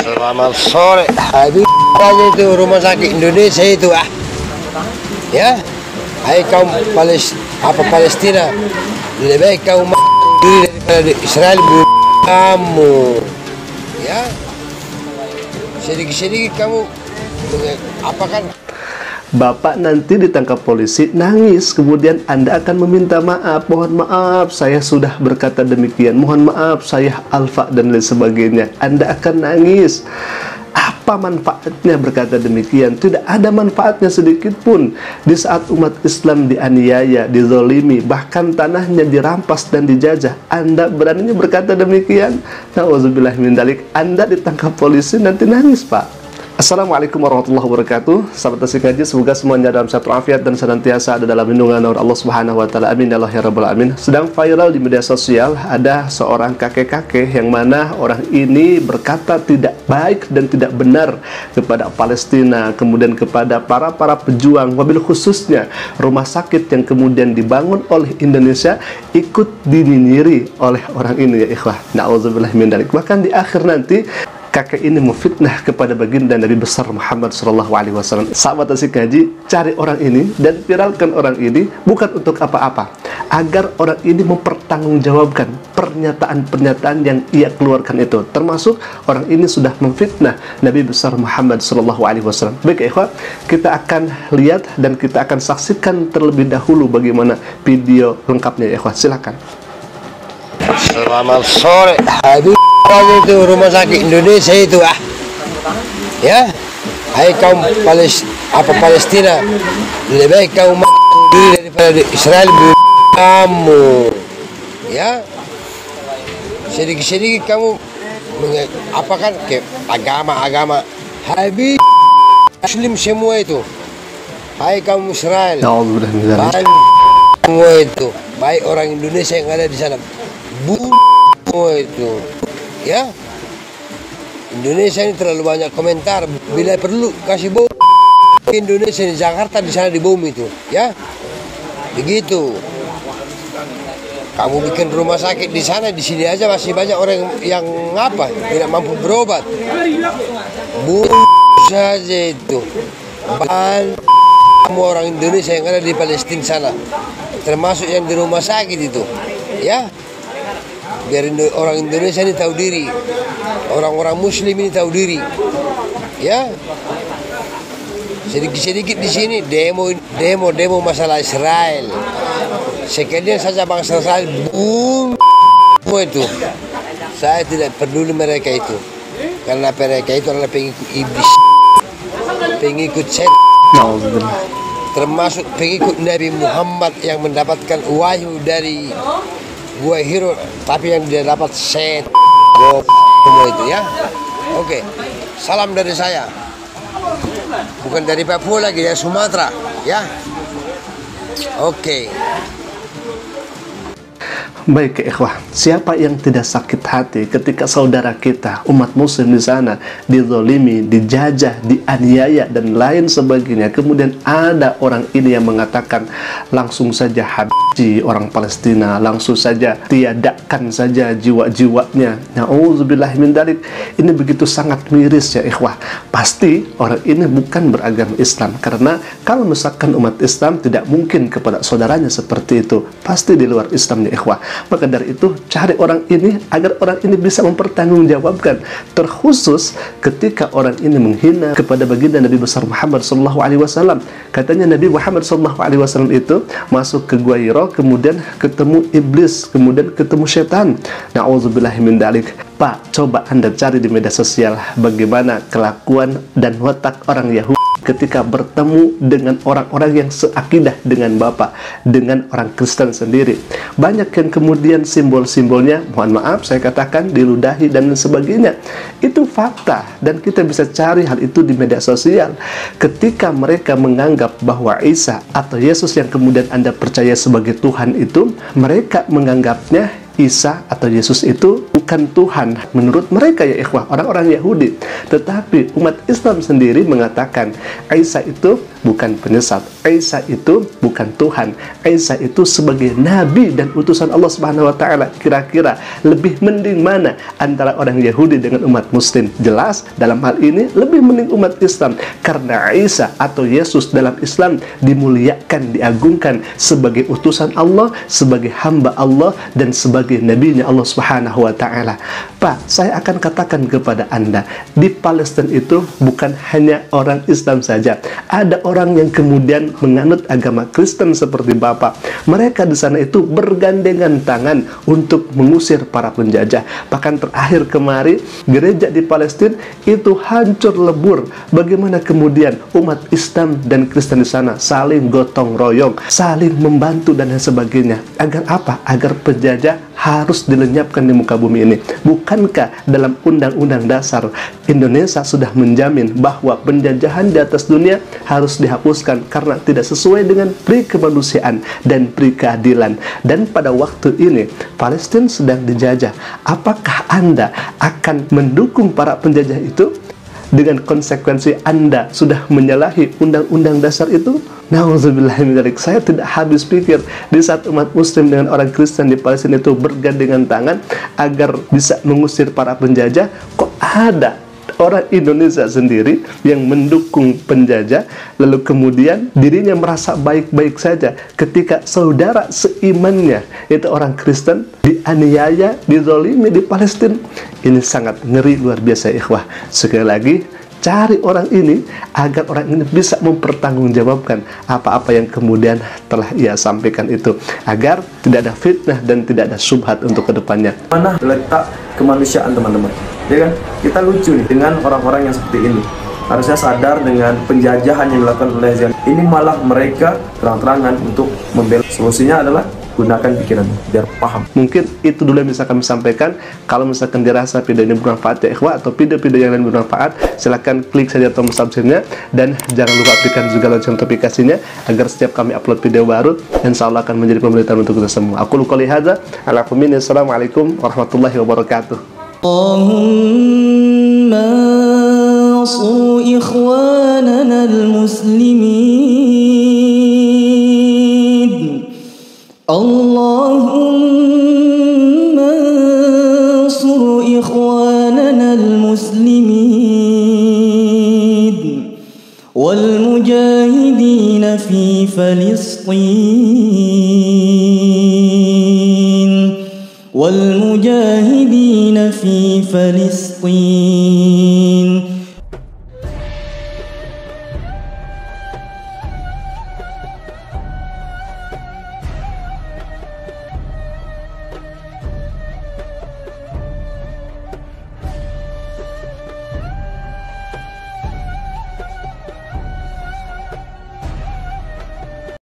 Selamat sore, habis aja itu rumah sakit Indonesia itu ya. Hai kaum Palestina, lebih baik kaum diri daripada Israel kamu, ya. Sedikit-sedikit kamu apa kan? Bapak nanti ditangkap polisi, nangis, kemudian Anda akan meminta maaf. Mohon maaf, saya sudah berkata demikian. Mohon maaf, saya alfa dan lain sebagainya. Anda akan nangis. Apa manfaatnya berkata demikian? Tidak ada manfaatnya sedikit pun. Di saat umat Islam dianiaya, dizolimi, bahkan tanahnya dirampas dan dijajah, Anda beraninya berkata demikian? Nauzubillah min dzalik. Anda ditangkap polisi, nanti nangis, Pak. Assalamualaikum warahmatullahi wabarakatuh. Sahabat Asik Ngaji, semoga semuanya dalam sehat walafiat dan senantiasa ada dalam lindungan Allah Subhanahu wa taala. Amin ya Allah ya rabbal alamin. Sedang viral di media sosial ada seorang kakek-kakek yang mana orang ini berkata tidak baik dan tidak benar kepada Palestina, kemudian kepada para pejuang, wabil khususnya rumah sakit yang kemudian dibangun oleh Indonesia ikut dinyinyiri oleh orang ini, ya ikhwah. Nauzubillah min dzalik. Bahkan di akhir nanti kakek ini memfitnah kepada baginda Nabi besar Muhammad SAW. Sahabat Asik Ngaji, cari orang ini dan viralkan orang ini bukan untuk apa-apa, agar orang ini mempertanggungjawabkan pernyataan-pernyataan yang ia keluarkan itu. Termasuk orang ini sudah memfitnah Nabi besar Muhammad SAW. Baik ikhwan, kita akan lihat dan kita akan saksikan terlebih dahulu bagaimana video lengkapnya ya ikhwan. Silakan. Selamat sore, habis aja itu rumah sakit Indonesia itu ya. Hai kaum Palestina, lebih baik kaum diri daripada Israel kamu, ya. Sedikit-sedikit kamu apa kan ke agama habis Muslim semua itu. Hai kaum Israel, baik semua itu, baik orang Indonesia yang ada di sana, semua itu, ya. Indonesia ini terlalu banyak komentar, bila perlu kasih bom Indonesia di Jakarta, di sana dibom itu, ya. Begitu. Kamu bikin rumah sakit di sana, di sini aja masih banyak orang yang apa tidak mampu berobat. Saja itu. Kamu orang Indonesia yang ada di Palestina sana, termasuk yang di rumah sakit itu, ya. Biar orang Indonesia ini tahu diri, orang-orang Muslim ini tahu diri, ya. Sedikit-sedikit di sini demo masalah Israel. Sekalian saja bangsa Israel, semua itu. Saya tidak peduli mereka itu, karena mereka itu adalah pengikut iblis, pengikut setan, termasuk pengikut Nabi Muhammad yang mendapatkan wahyu dari Gua Hiro, tapi yang dia dapat semua itu, ya. Oke, salam dari saya, bukan dari Papua lagi, dari Sumatera, ya. Oke. Baik ikhwah, siapa yang tidak sakit hati ketika saudara kita umat muslim di sana dizolimi, dijajah, dianiaya dan lain sebagainya, kemudian ada orang ini yang mengatakan langsung saja habisi orang Palestina, langsung saja tiadakan saja jiwa-jiwanya. Nauzubillah min dzalik. Ini begitu sangat miris ya ikhwah. Pasti orang ini bukan beragama Islam, karena kalau misalkan umat Islam tidak mungkin kepada saudaranya seperti itu, pasti di luar Islam ya ikhwah. Maka dari itu cari orang ini agar orang ini bisa mempertanggungjawabkan, terkhusus ketika orang ini menghina kepada baginda Nabi besar Muhammad SAW. Katanya Nabi Muhammad SAW itu masuk ke Gua Hiro, kemudian ketemu iblis, kemudian ketemu setan. Nauzubillah min dzalik. Pak, coba Anda cari di media sosial bagaimana kelakuan dan watak orang Yahudi ketika bertemu dengan orang-orang yang seakidah dengan Bapak, dengan orang Kristen sendiri. Banyak yang kemudian simbol-simbolnya, mohon maaf saya katakan, diludahi dan sebagainya. Itu fakta dan kita bisa cari hal itu di media sosial. Ketika mereka menganggap bahwa Isa atau Yesus yang kemudian Anda percaya sebagai Tuhan itu, mereka menganggapnya Isa atau Yesus itu bukan Tuhan menurut mereka ya ikhwah, orang-orang Yahudi. Tetapi umat Islam sendiri mengatakan Isa itu bukan penyesat, Isa itu bukan Tuhan, Isa itu sebagai nabi dan utusan Allah Subhanahu wa taala. Kira-kira lebih mending mana antara orang Yahudi dengan umat Muslim? Jelas dalam hal ini lebih mending umat Islam, karena Isa atau Yesus dalam Islam dimuliakan, diagungkan sebagai utusan Allah, sebagai hamba Allah, dan sebagai nabinya Allah Subhanahu wa taala. Pak, saya akan katakan kepada Anda, di Palestina itu bukan hanya orang Islam saja. Ada orang yang kemudian menganut agama Kristen seperti Bapak. Mereka di sana itu bergandengan tangan untuk mengusir para penjajah. Bahkan terakhir kemarin gereja di Palestina itu hancur lebur. Bagaimana kemudian umat Islam dan Kristen di sana saling gotong royong, saling membantu dan lain sebagainya. Agar apa? Agar penjajah harus dilenyapkan di muka bumi ini. Bukankah dalam Undang-Undang Dasar Indonesia sudah menjamin bahwa penjajahan di atas dunia harus dihapuskan karena tidak sesuai dengan pri kemanusiaan dan pri keadilan? Dan pada waktu ini Palestina sedang dijajah. Apakah Anda akan mendukung para penjajah itu? Dengan konsekuensi Anda sudah menyalahi undang-undang dasar itu? Nauzubillahimindzalik. Saya tidak habis pikir di saat umat Muslim dengan orang Kristen di Palestina itu bergandengan tangan agar bisa mengusir para penjajah, kok ada orang Indonesia sendiri yang mendukung penjajah, lalu kemudian dirinya merasa baik-baik saja ketika saudara seimannya itu orang Kristen dianiaya, dizolimi di Palestina. Ini sangat ngeri luar biasa ikhwah. Sekali lagi, cari orang ini agar orang ini bisa mempertanggungjawabkan apa-apa yang kemudian telah ia sampaikan itu, agar tidak ada fitnah dan tidak ada syubhat untuk kedepannya. Mana letak kemanusiaan teman-teman? Ya kan? Kita lucu nih dengan orang-orang yang seperti ini. Harusnya sadar dengan penjajahan yang dilakukan oleh Zion. Ini malah mereka terang-terangan untuk membela. Solusinya adalah gunakan pikiran biar paham. Mungkin itu dulu yang bisa kami sampaikan. Kalau misalkan dirasa video ini bermanfaat ya ikhwah, atau video-video yang lain bermanfaat, silahkan klik saja tombol subscribe-nya, dan jangan lupa aktifkan juga lonceng notifikasinya agar setiap kami upload video baru, insya Allah akan menjadi pemberitaan untuk kita semua. Aku qouli hadza, Assalamualaikum warahmatullahi wabarakatuh. Allahumma ansur ikhwanana al-muslimin. Allahumma ansur ikhwanana al-muslimin wal mujahidin fi Filistin. والمجاهدين في فلسطين